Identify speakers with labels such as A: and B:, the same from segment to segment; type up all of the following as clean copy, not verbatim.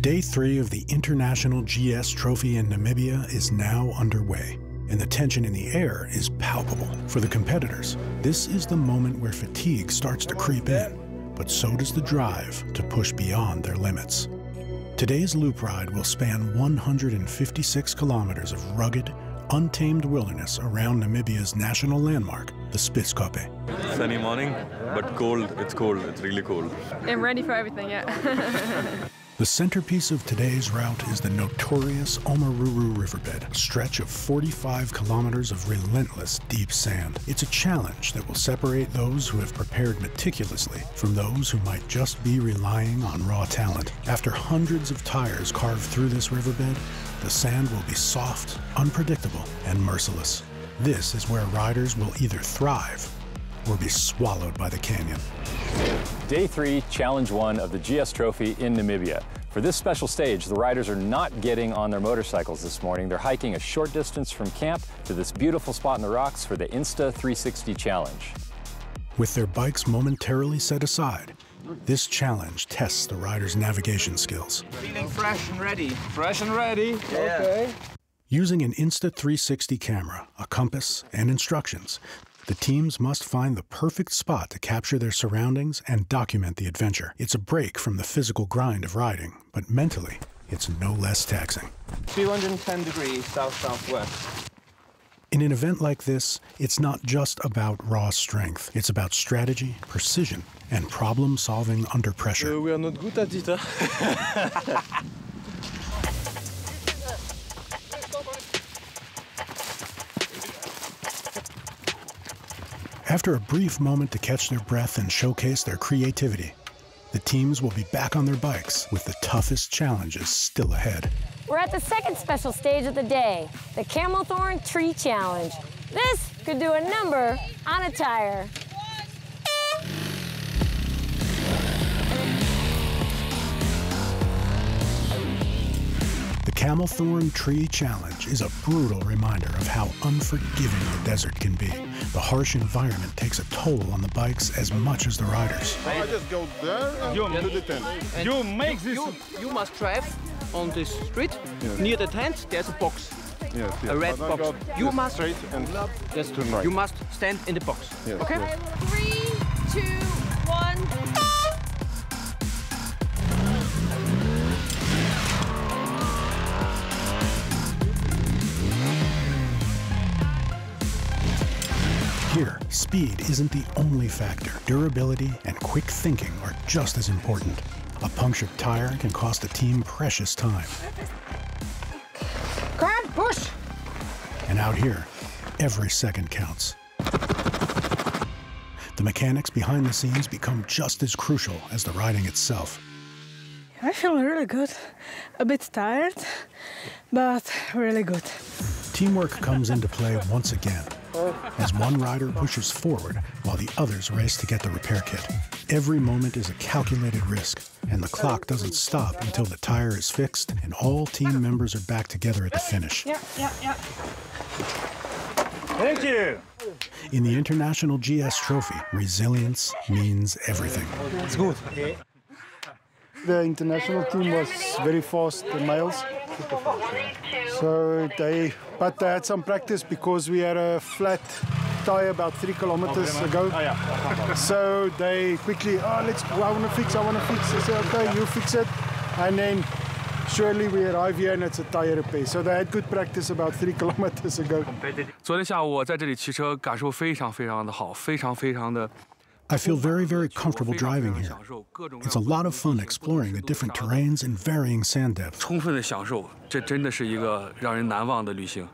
A: Day 3 of the International GS Trophy in Namibia is now underway, and the tension in the air is palpable. For the competitors, this is the moment where fatigue starts to creep in, but so does the drive to push beyond their limits. Today's loop ride will span 156 kilometers of rugged, untamed wilderness around Namibia's national landmark, the Spitskoppe.
B: Sunny morning, but cold. It's cold. It's really cold.
C: I'm ready for everything, yeah.
A: The centerpiece of today's route is the notorious Omaruru Riverbed, a stretch of 45 kilometers of relentless deep sand. It's a challenge that will separate those who have prepared meticulously from those who might just be relying on raw talent. After hundreds of tires carved through this riverbed, the sand will be soft, unpredictable, and merciless. This is where riders will either thrive or be swallowed by the canyon.
D: Day 3, Challenge 1 of the GS Trophy in Namibia. For this special stage, the riders are not getting on their motorcycles this morning. They're hiking a short distance from camp to this beautiful spot in the rocks for the Insta 360 Challenge.
A: With their bikes momentarily set aside, this challenge tests the riders' navigation skills.
E: Feeling fresh and ready.
F: Fresh and ready.
E: Yeah.
F: Okay.
A: Using an Insta 360 camera, a compass, and instructions, the teams must find the perfect spot to capture their surroundings and document the adventure. It's a break from the physical grind of riding, but mentally, it's no less taxing.
E: 210 degrees south-southwest.
A: In an event like this, it's not just about raw strength. It's about strategy, precision, and problem-solving under pressure.
B: We are not good at it.
A: After a brief moment to catch their breath and showcase their creativity, the teams will be back on their bikes with the toughest challenges still ahead.
G: We're at the second special stage of the day, the Camel Thorn Tree Challenge. This could do a number on a tire.
A: The Camel Thorn Tree Challenge is a brutal reminder of how unforgiving the desert can be. The harsh environment takes a toll on the bikes as much as the riders.
H: I just go there and do the tent.
F: You make this.
E: You must drive on this street.
H: Yes.
E: Near the tent, there's a box.
H: Yes, yes.
E: A red
H: But I
E: box.
H: go
E: You
H: just
E: must
H: straight and
E: Yes,
H: turn right.
E: You must stand in the box.
H: Yes,
E: okay?
H: yes.
C: 3, 2, 1.
A: Here, speed isn't the only factor. Durability and quick thinking are just as important. A punctured tire can cost a team precious time.
E: Come on, push!
A: And out here, every second counts. The mechanics behind the scenes become just as crucial as the riding itself.
I: I feel really good. A bit tired, but really good.
A: Teamwork comes into play once again, as one rider pushes forward while the others race to get the repair kit. Every moment is a calculated risk, and the clock doesn't stop until the tire is fixed and all team members are back together at the finish.
I: Yeah.
F: Thank you.
A: In the International GS Trophy, resilience means everything.
F: It's good.
J: The international team was very fast, the males. So they had some practice because we had a flat tire about 3 kilometers ago. So they quickly, I want to fix. I said, okay, you fix it. And then surely we arrive here and it's a tire repair. So they had good practice about 3 kilometers ago.
F: 昨天下午我在这里骑车，感受非常的好，非常的。
A: I feel very, very comfortable driving here. It's a lot of fun exploring the different terrains and varying sand depths.
F: 充分的享受，这真的是一个让人难忘的旅行。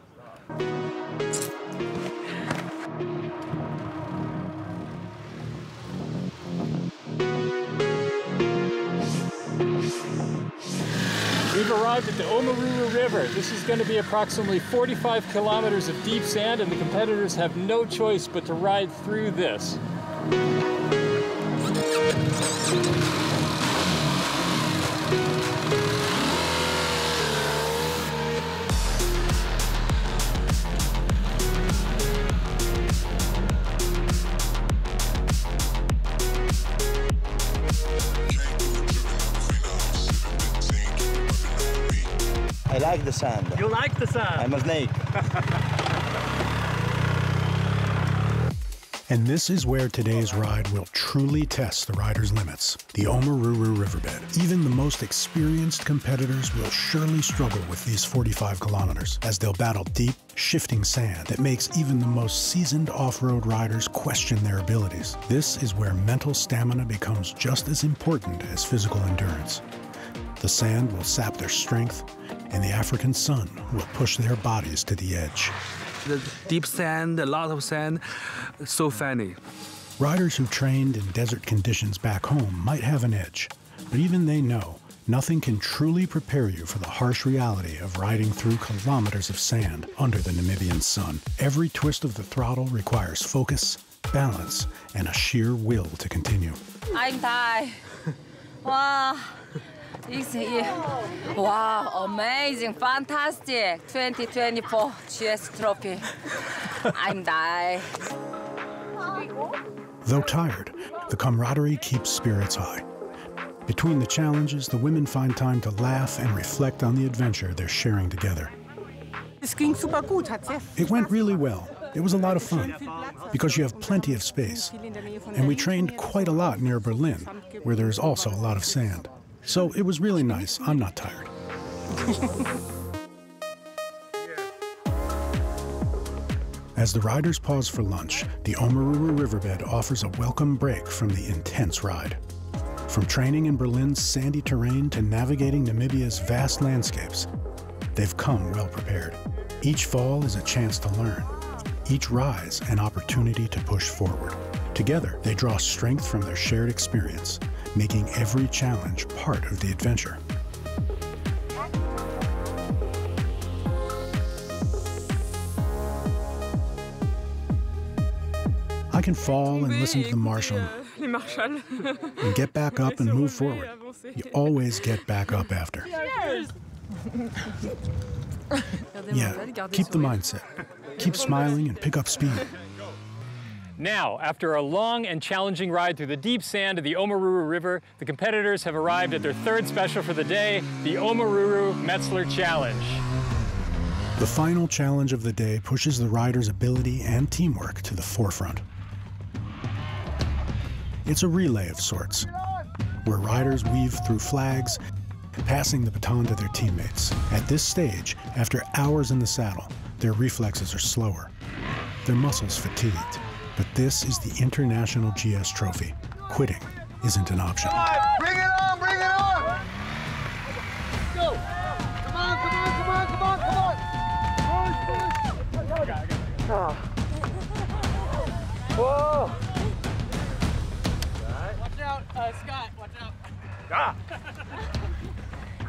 K: We've arrived at the Omaruru River. This is going to be approximately 45 kilometers of deep sand, and the competitors have no choice but to ride through this.
L: like the sand.
K: You like the sand?
L: I'm a snake.
A: And this is where today's ride will truly test the rider's limits, the Omaruru Riverbed. Even the most experienced competitors will surely struggle with these 45 kilometers, as they'll battle deep, shifting sand that makes even the most seasoned off-road riders question their abilities. This is where mental stamina becomes just as important as physical endurance. The sand will sap their strength, and the African sun will push their bodies to the edge.
F: The deep sand, a lot of sand, so funny.
A: Riders who trained in desert conditions back home might have an edge, but even they know nothing can truly prepare you for the harsh reality of riding through kilometers of sand under the Namibian sun. Every twist of the throttle requires focus, balance, and a sheer will to continue.
M: I'm tired. Wow. Wow, amazing, fantastic. 2024 GS Trophy. I'm dying.
A: Though tired, the camaraderie keeps spirits high. Between the challenges, the women find time to laugh and reflect on the adventure they're sharing together. It went really well. It was a lot of fun, because you have plenty of space. And we trained quite a lot near Berlin, where there's also a lot of sand. So it was really nice. I'm not tired. As the riders pause for lunch, the Omaruru Riverbed offers a welcome break from the intense ride. From training in Berlin's sandy terrain to navigating Namibia's vast landscapes, they've come well prepared. Each fall is a chance to learn. Each rise an opportunity to push forward. Together, they draw strength from their shared experience, making every challenge part of the adventure. I can fall and listen to the marshal and get back up and move forward. You always get back up after. Yeah, keep the mindset. Keep smiling and pick up speed.
K: Now, after a long and challenging ride through the deep sand of the Omaruru River, the competitors have arrived at their third special for the day, the Omaruru Metzler Challenge.
A: The final challenge of the day pushes the riders' ability and teamwork to the forefront. It's a relay of sorts, where riders weave through flags, passing the baton to their teammates. At this stage, after hours in the saddle, their reflexes are slower, their muscles fatigued. But this is the International GS Trophy. Quitting isn't an option.
H: Bring it on, bring it on! Go! Come on, come on, come on, come on, come on!
K: Whoa!
E: Watch out, Scott, watch out.
K: Ah!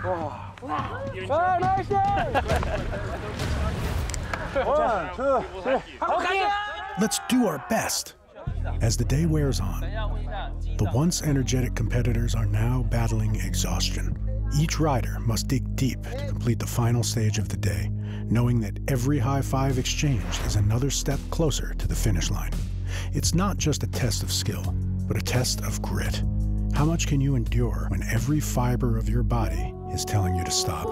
H: Oh,
K: nice
H: one, 2, 3.
K: Okay.
A: Let's do our best. As the day wears on, the once energetic competitors are now battling exhaustion. Each rider must dig deep to complete the final stage of the day, knowing that every high five exchanged is another step closer to the finish line. It's not just a test of skill, but a test of grit. How much can you endure when every fiber of your body is telling you to stop?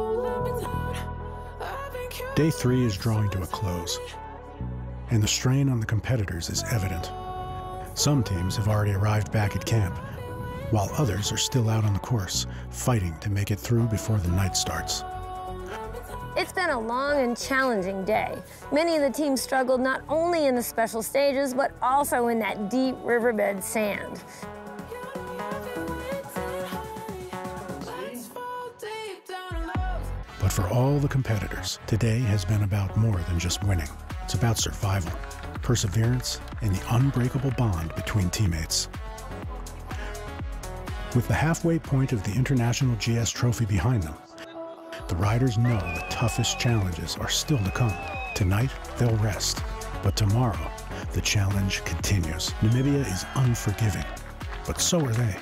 A: Day 3 is drawing to a close, and the strain on the competitors is evident. Some teams have already arrived back at camp, while others are still out on the course, fighting to make it through before the night starts.
G: It's been a long and challenging day. Many of the teams struggled not only in the special stages, but also in that deep riverbed sand.
A: But for all the competitors, today has been about more than just winning. It's about survival, perseverance, and the unbreakable bond between teammates. With the halfway point of the International GS Trophy behind them, the riders know the toughest challenges are still to come. Tonight, they'll rest, but tomorrow, the challenge continues. Namibia is unforgiving, but so are they.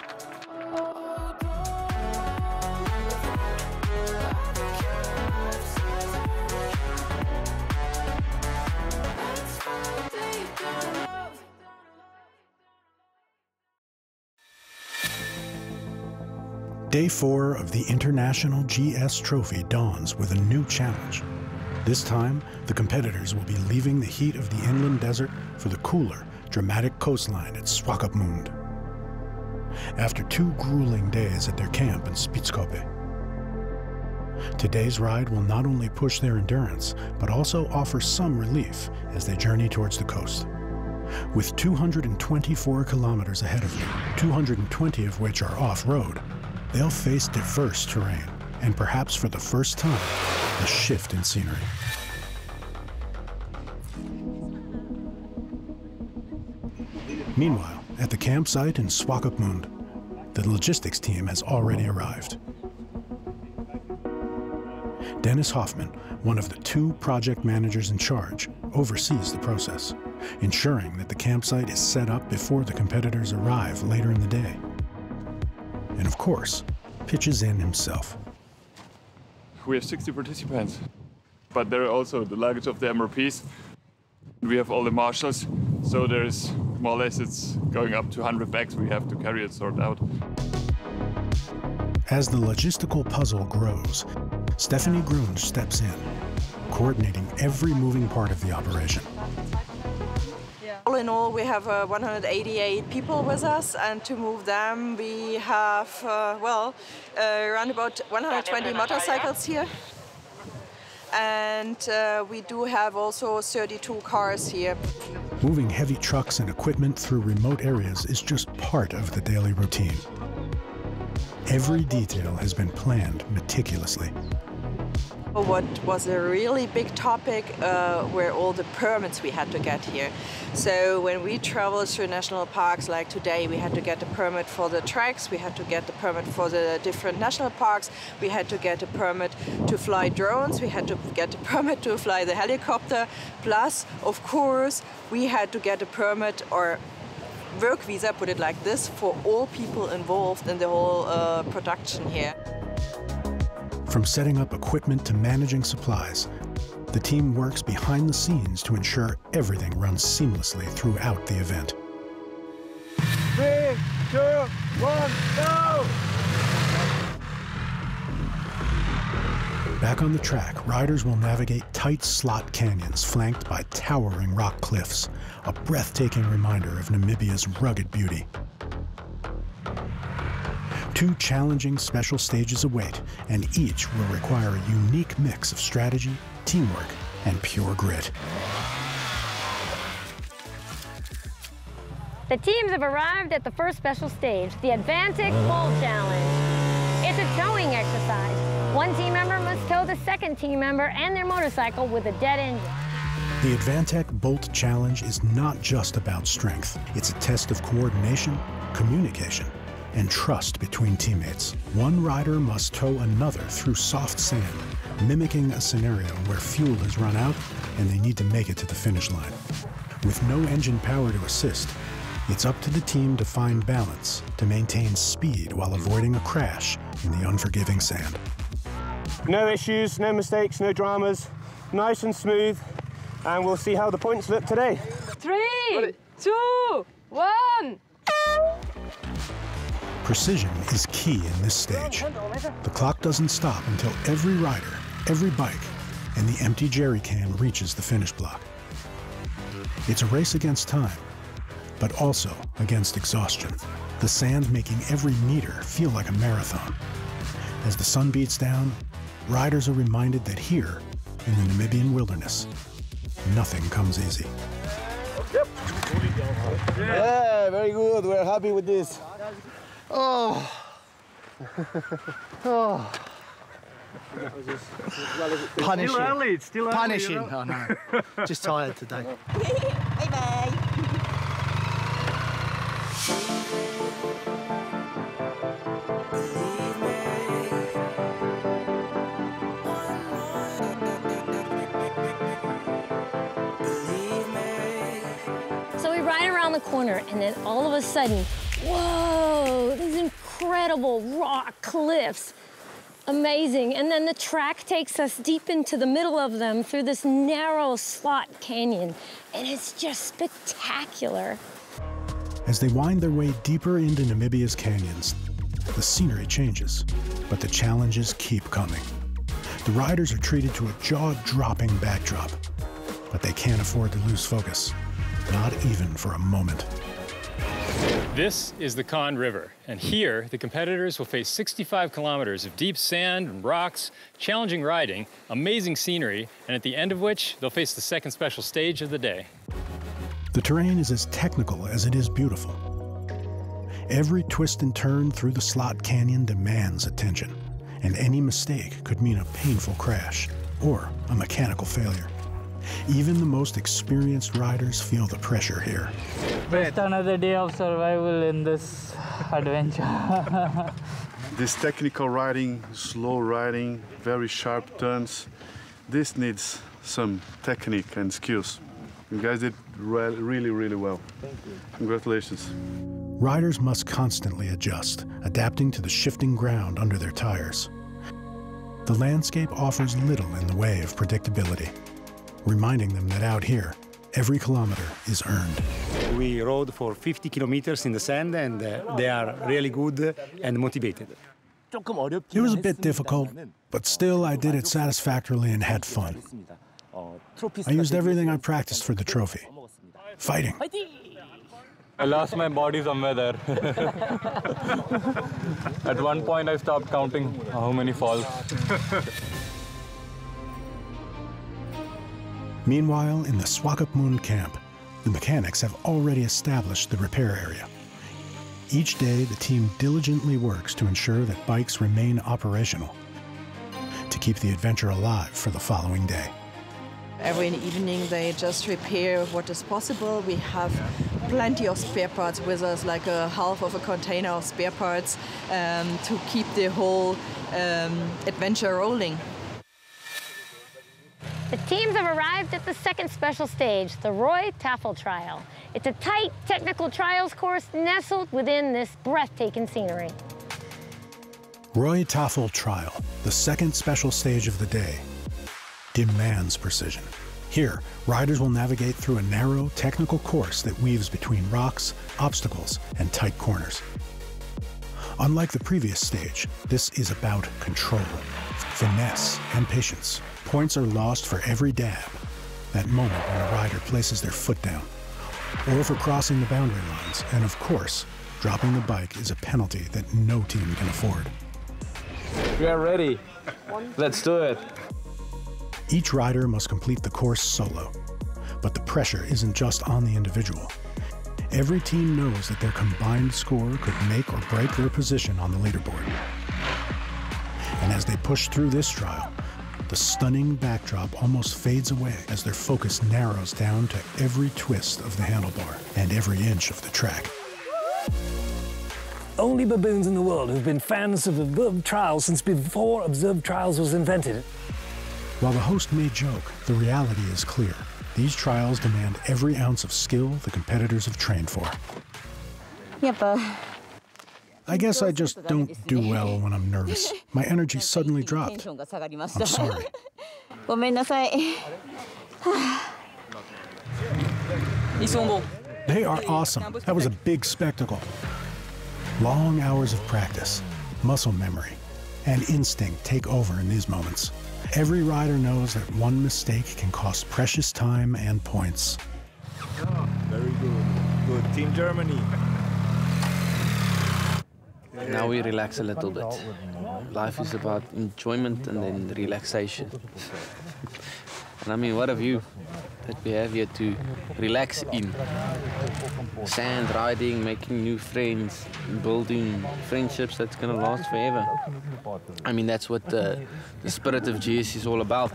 A: Day 4 of the International GS Trophy dawns with a new challenge. This time, the competitors will be leaving the heat of the inland desert for the cooler, dramatic coastline at Swakopmund. After 2 grueling days at their camp in Spitskope, today's ride will not only push their endurance, but also offer some relief as they journey towards the coast. With 224 kilometers ahead of them, 220 of which are off-road, they'll face diverse terrain, and perhaps for the first time, a shift in scenery. Meanwhile, at the campsite in Swakopmund, the logistics team has already arrived. Dennis Hoffman, one of the 2 project managers in charge, oversees the process, ensuring that the campsite is set up before the competitors arrive later in the day. And of course, pitches in himself.
B: We have 60 participants, but there are also the luggage of the MRPs. We have all the marshals, so there's more or less it's going up to 100 bags we have to carry it sorted out.
A: As the logistical puzzle grows, Stephanie Grunge steps in, coordinating every moving part of the operation.
L: All in all, we have 188 people with us, and to move them, we have, around about 120 motorcycles here. And we do have also 32 cars here.
A: Moving heavy trucks and equipment through remote areas is just part of the daily routine. Every detail has been planned meticulously.
L: What was a really big topic were all the permits we had to get here. So when we travel through national parks like today, we had to get a permit for the tracks, we had to get the permit for the different national parks, we had to get a permit to fly drones, we had to get a permit to fly the helicopter, plus, of course, we had to get a permit or work visa, put it like this, for all people involved in the whole production here.
A: From setting up equipment to managing supplies, the team works behind the scenes to ensure everything runs seamlessly throughout the event.
H: 3, 2, 1, go!
A: Back on the track, riders will navigate tight slot canyons flanked by towering rock cliffs, a breathtaking reminder of Namibia's rugged beauty. 2 challenging special stages await, and each will require a unique mix of strategy, teamwork, and pure grit.
G: The teams have arrived at the first special stage, the Advantech Bolt Challenge. It's a towing exercise. One team member must tow the second team member and their motorcycle with a dead engine.
A: The Advantech Bolt Challenge is not just about strength. It's a test of coordination, communication, and trust between teammates. One rider must tow another through soft sand, mimicking a scenario where fuel has run out and they need to make it to the finish line. With no engine power to assist, it's up to the team to find balance, to maintain speed while avoiding a crash in the unforgiving sand.
N: No issues, no mistakes, no dramas, nice and smooth, and we'll see how the points look today.
C: 3, 2, 1.
A: Precision is key in this stage. The clock doesn't stop until every rider, every bike, and the empty jerry can reaches the finish block. It's a race against time, but also against exhaustion, the sand making every meter feel like a marathon. As the sun beats down, riders are reminded that here, in the Namibian wilderness, nothing comes easy.
H: Yeah, very good. We're happy with this. Oh. Oh.
E: Punishing. Still early. It's still early.
H: Punishing.
E: You know?
H: Oh no. Just tired today.
M: Bye-bye.
G: So we ride around the corner, and then all of a sudden, whoa, these incredible rock cliffs. Amazing. And then the track takes us deep into the middle of them through this narrow slot canyon. And it's just spectacular.
A: As they wind their way deeper into Namibia's canyons, the scenery changes, but the challenges keep coming. The riders are treated to a jaw-dropping backdrop, but they can't afford to lose focus, not even for a moment.
K: This is the Conn River, and here the competitors will face 65 kilometers of deep sand and rocks, challenging riding, amazing scenery, and at the end of which they'll face the second special stage of the day.
A: The terrain is as technical as it is beautiful. Every twist and turn through the slot canyon demands attention, and any mistake could mean a painful crash or a mechanical failure. Even the most experienced riders feel the pressure here.
O: Just another day of survival in this adventure.
P: This technical riding, slow riding, very sharp turns, this needs some technique and skills. You guys did really, really well. Thank you. Congratulations.
A: Riders must constantly adjust, adapting to the shifting ground under their tires. The landscape offers little in the way of predictability, reminding them that out here, every kilometer is earned.
Q: We rode for 50 kilometers in the sand, and they are really good and motivated.
A: It was a bit difficult, but still I did it satisfactorily and had fun. I used everything I practiced for the trophy. Fighting.
F: I lost my body somewhere there. At one point, I stopped counting how many falls.
A: Meanwhile, in the Swakopmund camp, the mechanics have already established the repair area. Each day, the team diligently works to ensure that bikes remain operational, to keep the adventure alive for the following day.
L: Every evening they just repair what is possible. We have plenty of spare parts with us, like a half of a container of spare parts to keep the whole adventure rolling.
G: The teams have arrived at the second special stage, the Roy Tafel Trial. It's a tight technical trials course nestled within this breathtaking scenery.
A: Roy Tafel Trial, the second special stage of the day, demands precision. Here, riders will navigate through a narrow, technical course that weaves between rocks, obstacles, and tight corners. Unlike the previous stage, this is about control, finesse, and patience. Points are lost for every dab, that moment when a rider places their foot down, or for crossing the boundary lines, and of course, dropping the bike is a penalty that no team can afford.
F: We are ready. Let's do it.
A: Each rider must complete the course solo, but the pressure isn't just on the individual. Every team knows that their combined score could make or break their position on the leaderboard. And as they push through this trial, the stunning backdrop almost fades away as their focus narrows down to every twist of the handlebar and every inch of the track.
R: Only baboons in the world who've been fans of observed trials since before observed trials was invented.
A: While the host may joke, the reality is clear. These trials demand every ounce of skill the competitors have trained for. I guess I just don't do well when I'm nervous. My energy suddenly dropped. I'm sorry. They are awesome. That was a big spectacle. Long hours of practice, muscle memory, and instinct take over in these moments. Every rider knows that one mistake can cost precious time and points.
S: Oh, very good. Good. Team Germany.
T: Now we relax a little bit. Life is about enjoyment and then relaxation. And I mean, what a view that we have here to relax in. Sand riding, making new friends, building friendships that's gonna last forever. I mean, that's what the spirit of GS is all about.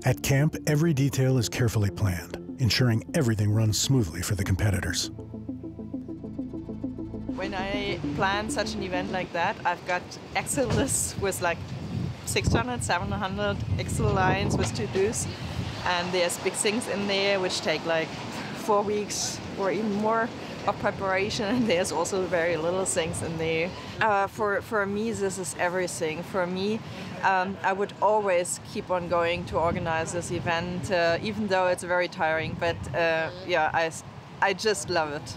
A: At camp, every detail is carefully planned, ensuring everything runs smoothly for the competitors.
L: When I plan such an event like that, I've got Excel lists with like 600, 700 Excel lines with to-dos. And there's big things in there which take like 4 weeks or even more of preparation. And there's also very little things in there. For me, this is everything. For me, I would always keep on going to organize this event, even though it's very tiring. But yeah, I just love it.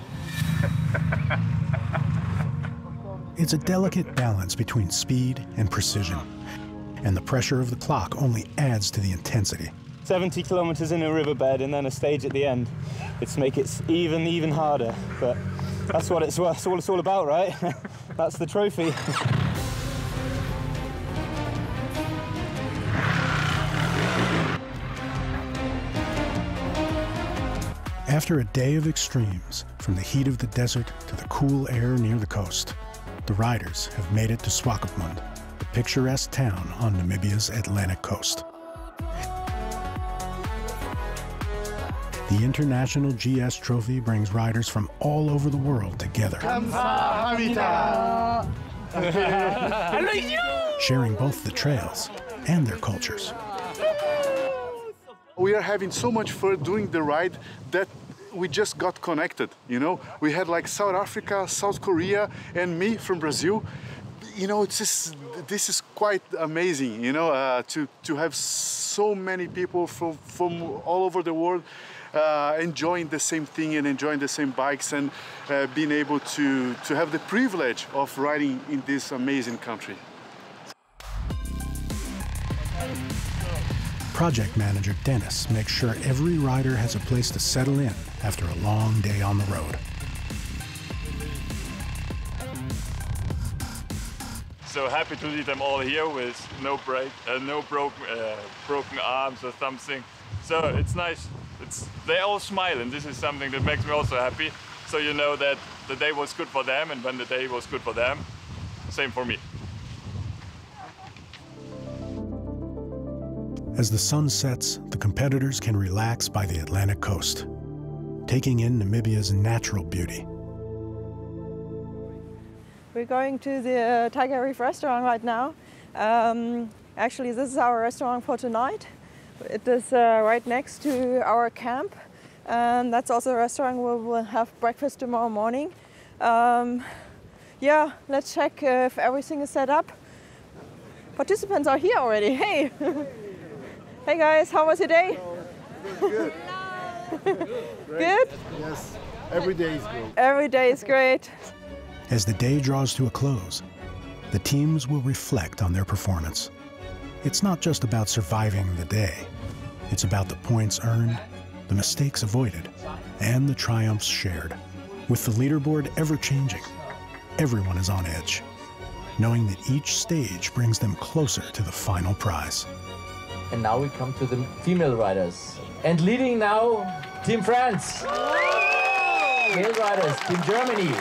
A: It's a delicate balance between speed and precision, and the pressure of the clock only adds to the intensity.
N: 70 kilometers in a riverbed and then a stage at the end. It's make it even harder, but that's what it's all about, right? That's the trophy.
A: After a day of extremes, from the heat of the desert to the cool air near the coast, the riders have made it to Swakopmund, the picturesque town on Namibia's Atlantic coast. The International GS Trophy brings riders from all over the world together, sharing both the trails and their cultures.
P: We are having so much fun doing the ride that we just got connected, you know? We had like South Africa, South Korea, and me from Brazil. You know, this is quite amazing, you know, to have so many people from all over the world enjoying the same thing and enjoying the same bikes and being able to have the privilege of riding in this amazing country.
A: Project manager Dennis makes sure every rider has a place to settle in after a long day on the road.
B: So happy to lead them all here with no broken arms or something. So it's nice. They all smile, and this is something that makes me also happy. So you know that the day was good for them, and when the day was good for them, same for me.
A: As the sun sets, the competitors can relax by the Atlantic coast, taking in Namibia's natural beauty.
L: We're going to the Tiger Reef restaurant right now. Actually, this is our restaurant for tonight. It is right next to our camp, and that's also a restaurant where we'll have breakfast tomorrow morning. Yeah, let's check if everything is set up. Participants are here already. Hey! Hey guys, how was your day?
J: Good.
L: Good?
J: Yes, every day is good.
L: Every day is great.
A: As the day draws to a close, the teams will reflect on their performance. It's not just about surviving the day. It's about the points earned, the mistakes avoided, and the triumphs shared. With the leaderboard ever changing, everyone is on edge, knowing that each stage brings them closer to the final prize.
U: And now we come to the female riders. And leading now, Team France. Male riders, Team Germany.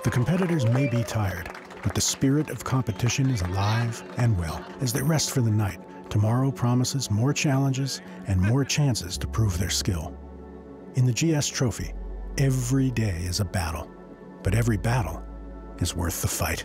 A: The competitors may be tired, but the spirit of competition is alive and well. As they rest for the night, tomorrow promises more challenges and more chances to prove their skill. In the GS Trophy, every day is a battle, but every battle is worth the fight.